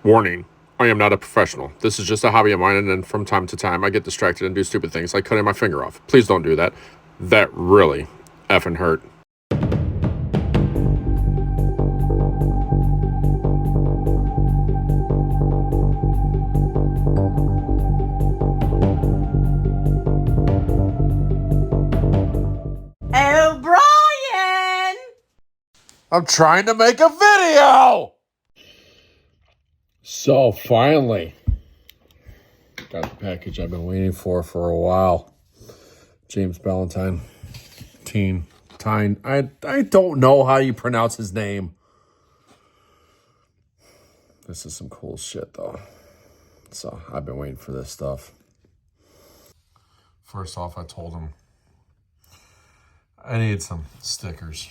Warning, I am not a professional. This is just a hobby of mine, and then from time to time I get distracted and do stupid things like cutting my finger off. Please don't do that. That really effing hurt. O'Brien! I'm trying to make a video! So, finally, got the package I've been waiting for a while. James Ballentine. I don't know how you pronounce his name. This is some cool shit, though. So, I've been waiting for this stuff. First off, I told him I need some stickers.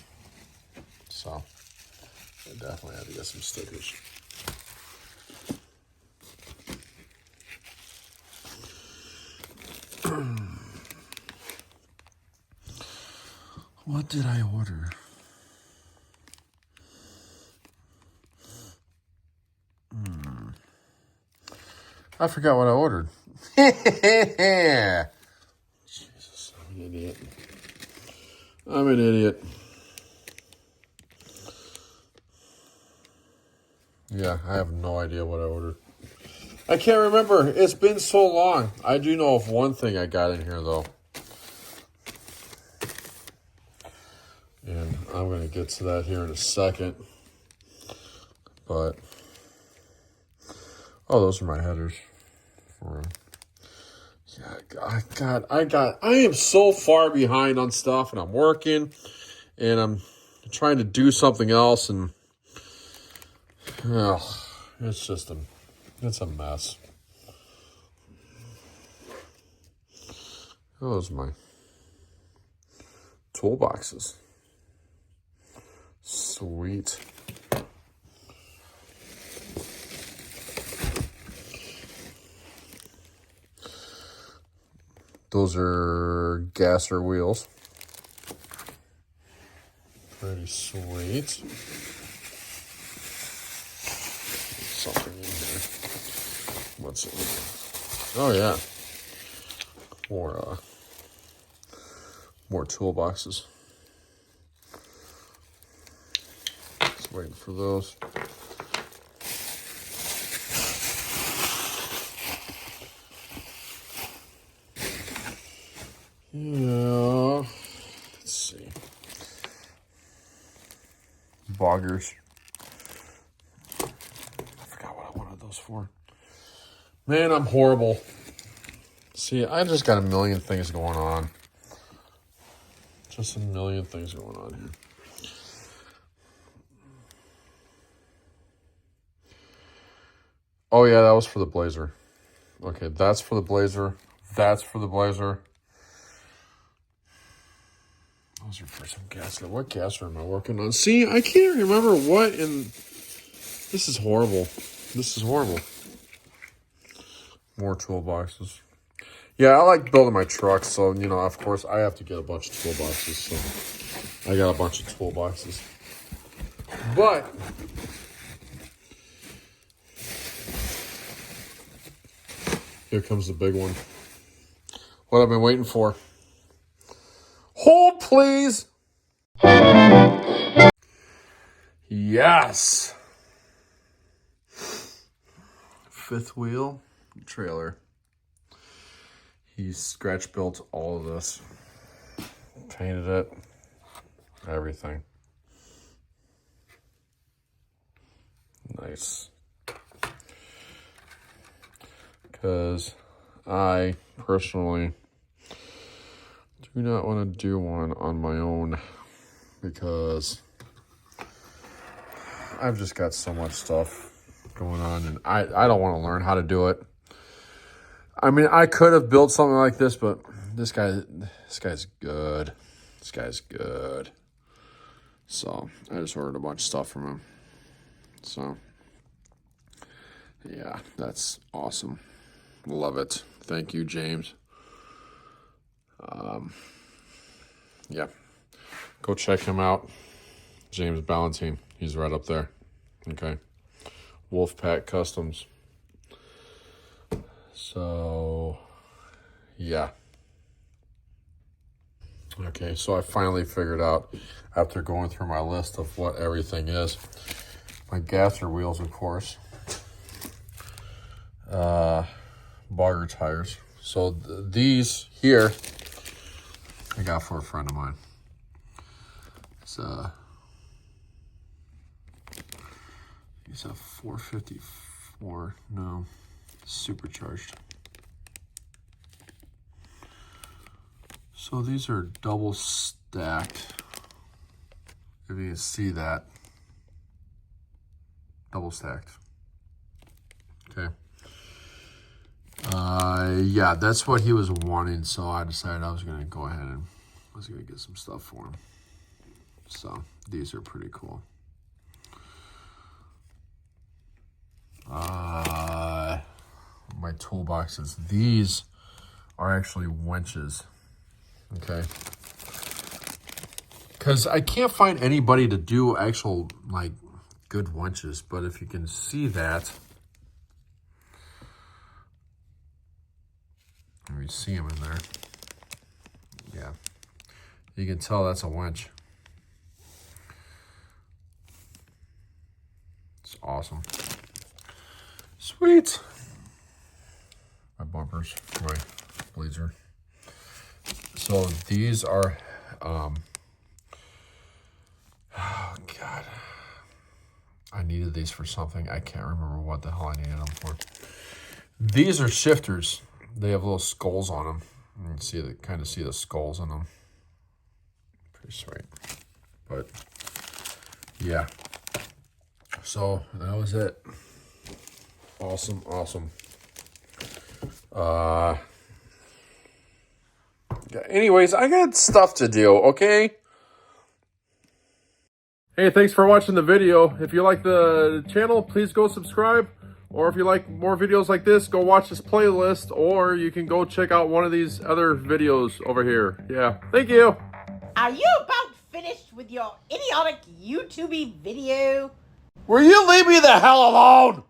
So, I definitely had to get some stickers. What did I order? I forgot what I ordered. Jesus, I'm an idiot. I'm an idiot. Yeah, I have no idea what I ordered. I can't remember. It's been so long. I do know of one thing I got in here, though. And I'm going to get to that here in a second. But, oh, those are my headers. Yeah, I am so far behind on stuff, and I'm working, and I'm trying to do something else, and it's a mess. Those are my toolboxes. Sweet. Those are gasser wheels. Pretty sweet. Something in here. What's it? Oh yeah. More toolboxes. Just waiting for those. Yeah. Let's see. Boggers. I forgot what I wanted those for. Man, I'm horrible. See, I just got a million things going on. Just a million things going on here. Oh, yeah, that was for the Blazer. Okay, that's for the Blazer. That's for the Blazer. Those are for some gasser. What gasser am I working on? See, I can't remember what in... This is horrible. This is horrible. More toolboxes. Yeah, I like building my trucks, so, you know, of course, I have to get a bunch of toolboxes, so I got a bunch of toolboxes. But, here comes the big one. What I've been waiting for. Hold, please! Yes! Fifth wheel trailer. He scratch built all of this. Painted it. Everything. Nice. Because I personally do not want to do one on my own because I've just got so much stuff going on and I don't want to learn how to do it. I mean, I could have built something like this, but this guy's good. This guy's good. So I just ordered a bunch of stuff from him. So yeah, that's awesome. Love it. Thank you, James. Yeah, go check him out. James Ballentine. He's right up there. Okay. Wolf-Pac Customs. So, yeah. Okay, so I finally figured out, after going through my list of what everything is, my gasser wheels, of course, bogger tires. So these here, I got for a friend of mine. It's a 454, no, supercharged. So these are double stacked. If you can see that. Double stacked. Okay. Yeah, that's what he was wanting, so I decided I was gonna go ahead and I was gonna get some stuff for him. So these are pretty cool. My toolboxes. These are actually winches. Okay. Because I can't find anybody to do actual, like, good winches. But if you can see that, let me see them in there. Yeah. You can tell that's a winch. It's awesome. Sweet. My bumpers, my blazer. So these are, oh God. I needed these for something. I can't remember what the hell I needed them for. These are shifters. They have little skulls on them. You can see the, kind of see the skulls in them. Pretty sweet. But yeah. So that was it. Awesome, awesome. Anyways, I got stuff to do, okay? Hey, thanks for watching the video. If you like the channel, please go subscribe. Or if you like more videos like this, go watch this playlist. Or you can go check out one of these other videos over here. Yeah, thank you. Are you about finished with your idiotic YouTube video? Will you leave me the hell alone?